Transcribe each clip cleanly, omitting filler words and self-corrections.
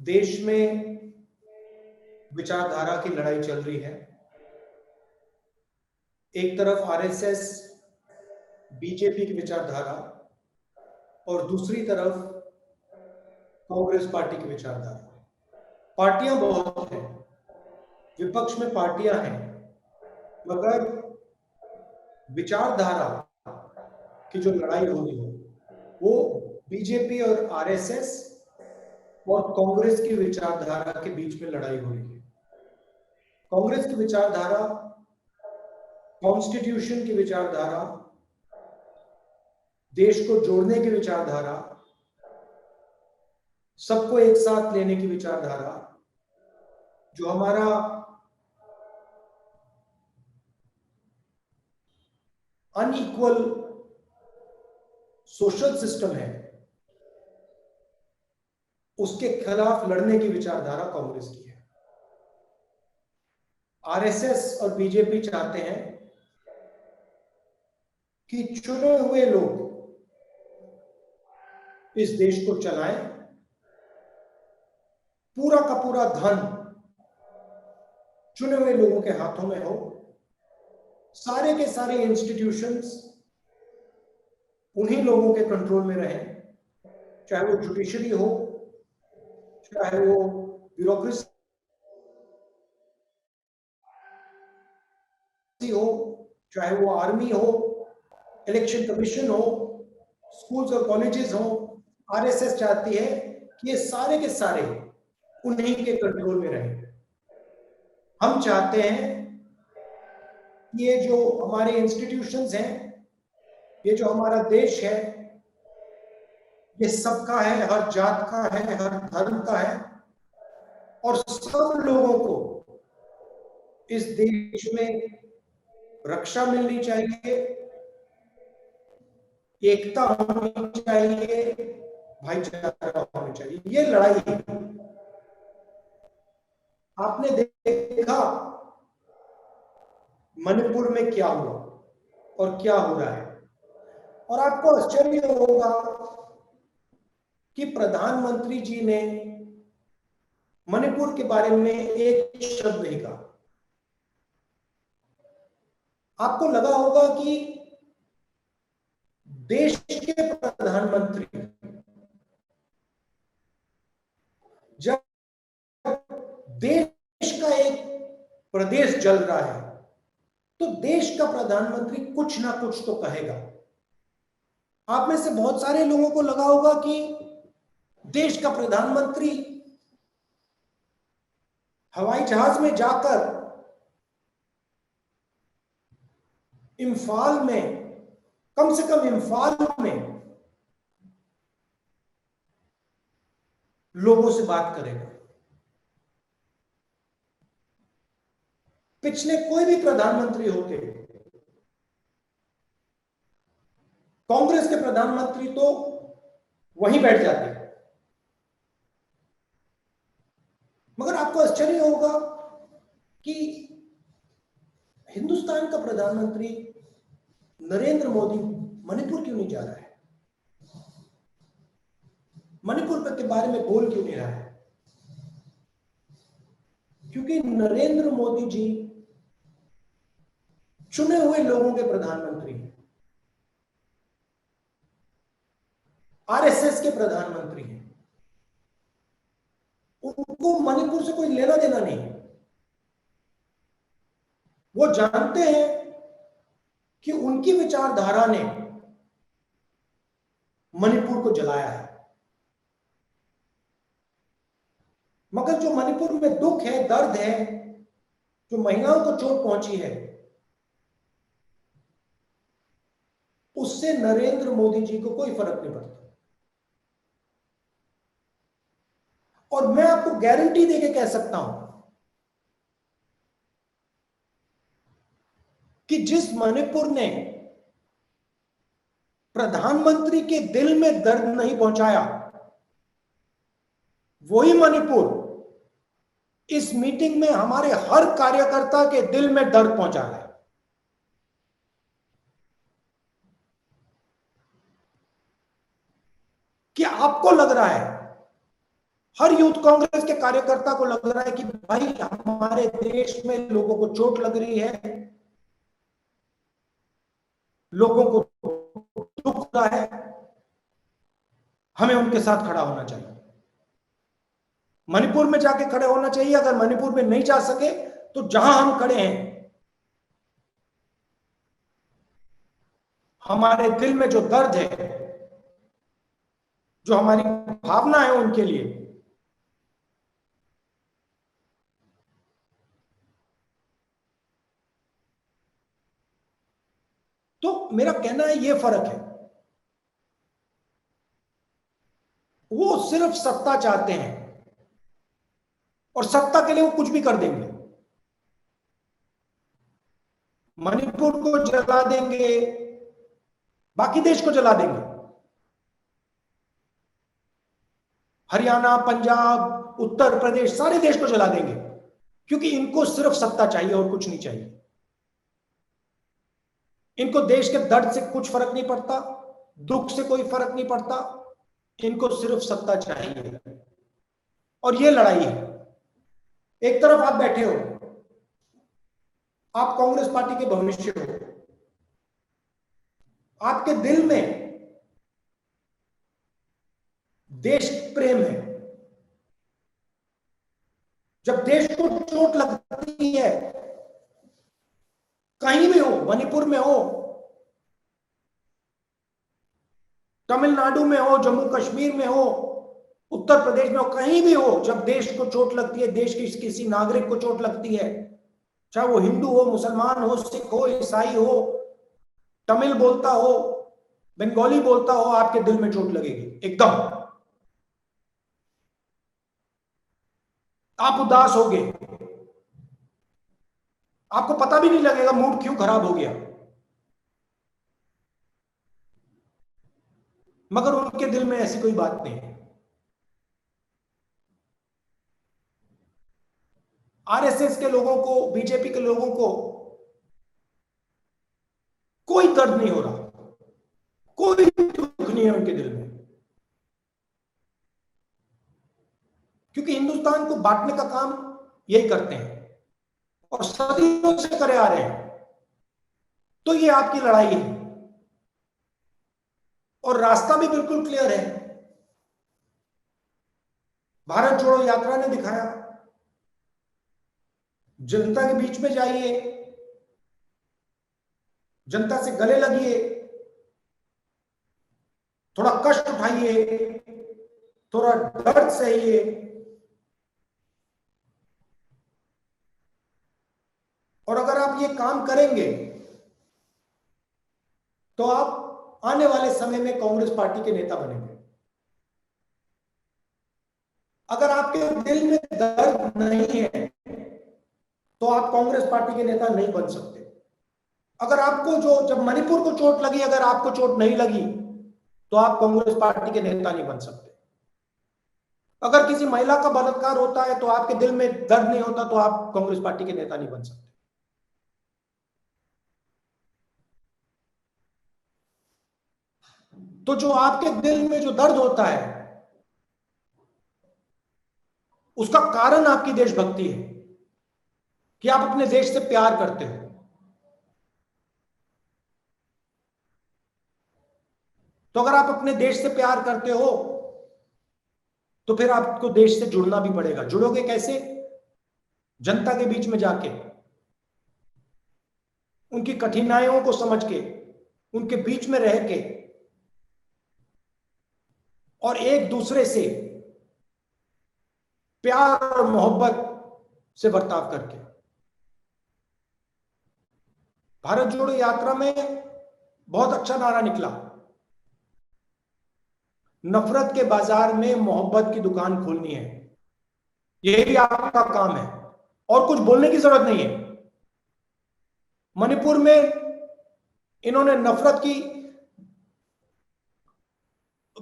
देश में विचारधारा की लड़ाई चल रही है। एक तरफ आरएसएस बीजेपी की विचारधारा और दूसरी तरफ कांग्रेस पार्टी की विचारधारा। पार्टियां बहुत हैं, विपक्ष में पार्टियां हैं, मगर विचारधारा की जो लड़ाई हो रही है वो बीजेपी और आरएसएस और कांग्रेस की विचारधारा के बीच में लड़ाई हो रही है। कांग्रेस की विचारधारा, कॉन्स्टिट्यूशन की विचारधारा, देश को जोड़ने की विचारधारा, सबको एक साथ लेने की विचारधारा, जो हमारा अनइक्वल सोशल सिस्टम है उसके खिलाफ लड़ने की विचारधारा कांग्रेस की है। आरएसएस और बीजेपी चाहते हैं कि चुने हुए लोग इस देश को चलाएं, पूरा का पूरा धन चुने हुए लोगों के हाथों में हो, सारे के सारे इंस्टीट्यूशंस उन्हीं लोगों के कंट्रोल में रहें, चाहे वो जुडिशरी हो, चाहे वो ब्यूरोक्रेसी हो, चाहे वो आर्मी हो, इलेक्शन कमीशन हो, स्कूल्स और कॉलेजेस हो। आरएसएस चाहती है कि ये सारे के सारे उन्हीं के कंट्रोल में रहें। हम चाहते हैं कि ये जो हमारे इंस्टीट्यूशंस हैं, ये जो हमारा देश है, ये सबका है, हर जात का है, हर धर्म का है, और सब लोगों को इस देश में रक्षा मिलनी चाहिए, एकता होनी चाहिए, भाईचारा होना चाहिए। ये लड़ाई है। आपने देखा मणिपुर में क्या हुआ और क्या हो रहा है, और आपको आश्चर्य होगा कि प्रधानमंत्री जी ने मणिपुर के बारे में एक शब्द नहीं कहा। आपको लगा होगा कि देश के प्रधानमंत्री जब देश का एक प्रदेश जल रहा है तो देश का प्रधानमंत्री कुछ ना कुछ तो कहेगा। आप में से बहुत सारे लोगों को लगा होगा कि देश का प्रधानमंत्री हवाई जहाज में जाकर इम्फाल में, कम से कम इम्फाल में लोगों से बात करेगा। पिछले कोई भी प्रधानमंत्री होते, कांग्रेस के प्रधानमंत्री तो वहीं बैठ जाते, मगर आपको आश्चर्य होगा कि हिंदुस्तान का प्रधानमंत्री नरेंद्र मोदी मणिपुर क्यों नहीं जा रहा है, मणिपुर के बारे में बोल क्यों नहीं रहा है? क्योंकि नरेंद्र मोदी जी चुने हुए लोगों के प्रधानमंत्री हैं, आरएसएस के प्रधानमंत्री हैं। उनको मणिपुर से कोई लेना देना नहीं। वो जानते हैं कि उनकी विचारधारा ने मणिपुर को जलाया है, मगर जो मणिपुर में दुख है, दर्द है, जो महिलाओं को चोट पहुंची है, उससे नरेंद्र मोदी जी को कोई फर्क नहीं पड़ता। और मैं आपको गारंटी देके कह सकता हूं कि जिस मणिपुर ने प्रधानमंत्री के दिल में दर्द नहीं पहुंचाया, वही मणिपुर इस मीटिंग में हमारे हर कार्यकर्ता के दिल में दर्द पहुंचा रहा है। क्या आपको लग रहा है हर यूथ कांग्रेस के कार्यकर्ता को लग रहा है कि भाई हमारे देश में लोगों को चोट लग रही है, लोगों को दुख हो रहा है, हमें उनके साथ खड़ा होना चाहिए। मणिपुर में जाके खड़े होना चाहिए। अगर मणिपुर में नहीं जा सके तो जहां हम खड़े हैं, हमारे दिल में जो दर्द है, जो हमारी भावना है उनके लिए, तो मेरा कहना है ये फर्क है। वो सिर्फ सत्ता चाहते हैं और सत्ता के लिए वो कुछ भी कर देंगे। मणिपुर को जला देंगे, बाकी देश को जला देंगे। हरियाणा, पंजाब, उत्तर प्रदेश, सारे देश को जला देंगे, क्योंकि इनको सिर्फ सत्ता चाहिए और कुछ नहीं चाहिए। इनको देश के दर्द से कुछ फर्क नहीं पड़ता, दुख से कोई फर्क नहीं पड़ता, इनको सिर्फ सत्ता चाहिए। और ये लड़ाई है। एक तरफ आप बैठे हो, आप कांग्रेस पार्टी के भविष्य हो, आपके दिल में देश प्रेम है। जब देश को चोट लगती है, कहीं भी हो, मणिपुर में हो, तमिलनाडु में हो, जम्मू कश्मीर में हो, उत्तर प्रदेश में हो, कहीं भी हो, जब देश को चोट लगती है, देश की किसी नागरिक को चोट लगती है, चाहे वो हिंदू हो, मुसलमान हो, सिख हो, ईसाई हो, तमिल बोलता हो, बंगाली बोलता हो, आपके दिल में चोट लगेगी एकदम। आप उदास होगे, आपको पता भी नहीं लगेगा मूड क्यों खराब हो गया। मगर उनके दिल में ऐसी कोई बात नहीं है। आरएसएस के लोगों को, बीजेपी के लोगों को कोई दर्द नहीं हो रहा, कोई दुख नहीं है उनके दिल में, क्योंकि हिंदुस्तान को बांटने का काम यही करते हैं और सदियों से करे आ रहे हैं। तो ये आपकी लड़ाई है और रास्ता भी बिल्कुल क्लियर है। भारत जोड़ो यात्रा ने दिखाया, जनता के बीच में जाइए, जनता से गले लगिए, थोड़ा कष्ट उठाइए, थोड़ा दर्द सहिए, और अगर आप ये काम करेंगे तो आप आने वाले समय में कांग्रेस पार्टी के नेता बनेंगे। अगर आपके दिल में दर्द नहीं है तो आप कांग्रेस पार्टी के नेता नहीं बन सकते। अगर आपको जब मणिपुर को चोट लगी, अगर आपको चोट नहीं लगी तो आप कांग्रेस पार्टी के नेता नहीं बन सकते। अगर किसी महिला का बलात्कार होता है तो आपके दिल में दर्द नहीं होता तो आप कांग्रेस पार्टी के नेता नहीं बन सकते। तो जो आपके दिल में जो दर्द होता है, उसका कारण आपकी देशभक्ति है कि आप अपने देश से प्यार करते हो। तो अगर आप अपने देश से प्यार करते हो तो फिर आपको देश से जुड़ना भी पड़ेगा। जुड़ोगे कैसे? जनता के बीच में जाके, उनकी कठिनाइयों को समझ के, उनके बीच में रह के और एक दूसरे से प्यार और मोहब्बत से बर्ताव करके। भारत जोड़ो यात्रा में बहुत अच्छा नारा निकला, नफरत के बाजार में मोहब्बत की दुकान खोलनी है। यही भी आपका काम है और कुछ बोलने की जरूरत नहीं है। मणिपुर में इन्होंने नफरत की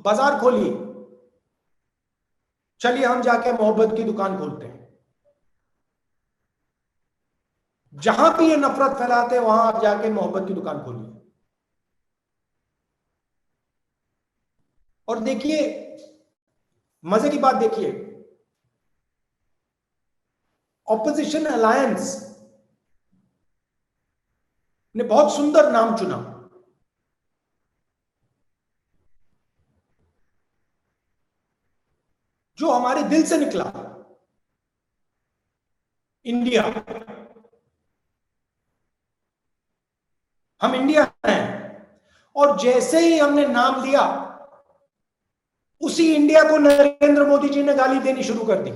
बाजार खोली, चलिए हम जाके मोहब्बत की दुकान खोलते हैं। जहां भी ये नफरत फैलाते हैं वहां आप जाके मोहब्बत की दुकान खोलिए। और देखिए, मजे की बात देखिए, ऑपोजिशन अलायंस ने बहुत सुंदर नाम चुना, जो हमारे दिल से निकला, इंडिया। हम इंडिया हैं, और जैसे ही हमने नाम लिया, उसी इंडिया को नरेंद्र मोदी जी ने गाली देनी शुरू कर दी।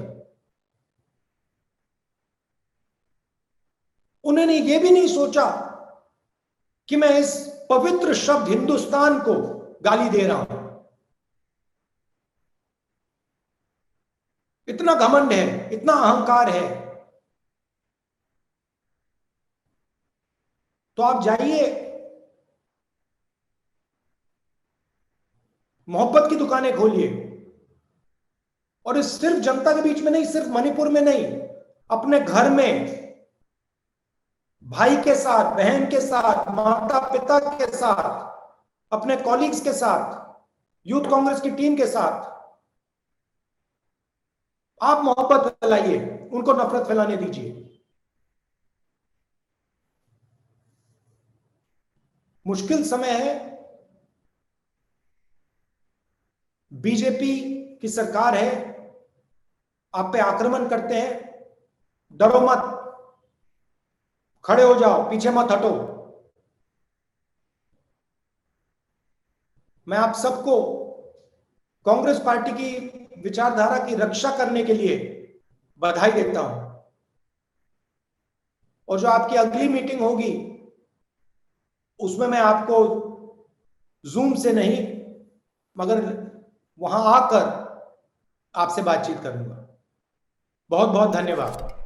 उन्होंने ये भी नहीं सोचा कि मैं इस पवित्र शब्द हिंदुस्तान को गाली दे रहा हूं। इतना घमंड है, इतना अहंकार है। तो आप जाइए, मोहब्बत की दुकानें खोलिए, और इस सिर्फ जनता के बीच में नहीं, सिर्फ मणिपुर में नहीं, अपने घर में भाई के साथ, बहन के साथ, माता पिता के साथ, अपने कॉलीग्स के साथ, यूथ कांग्रेस की टीम के साथ आप मोहब्बत फैलाइए, उनको नफरत फैलाने दीजिए। मुश्किल समय है, बीजेपी की सरकार है, आप पे आक्रमण करते हैं, डरो मत, खड़े हो जाओ, पीछे मत हटो। मैं आप सबको कांग्रेस पार्टी की विचारधारा की रक्षा करने के लिए बधाई देता हूं, और जो आपकी अगली मीटिंग होगी उसमें मैं आपको जूम से नहीं, मगर वहां आकर आपसे बातचीत करूंगा। बहुत बहुत धन्यवाद।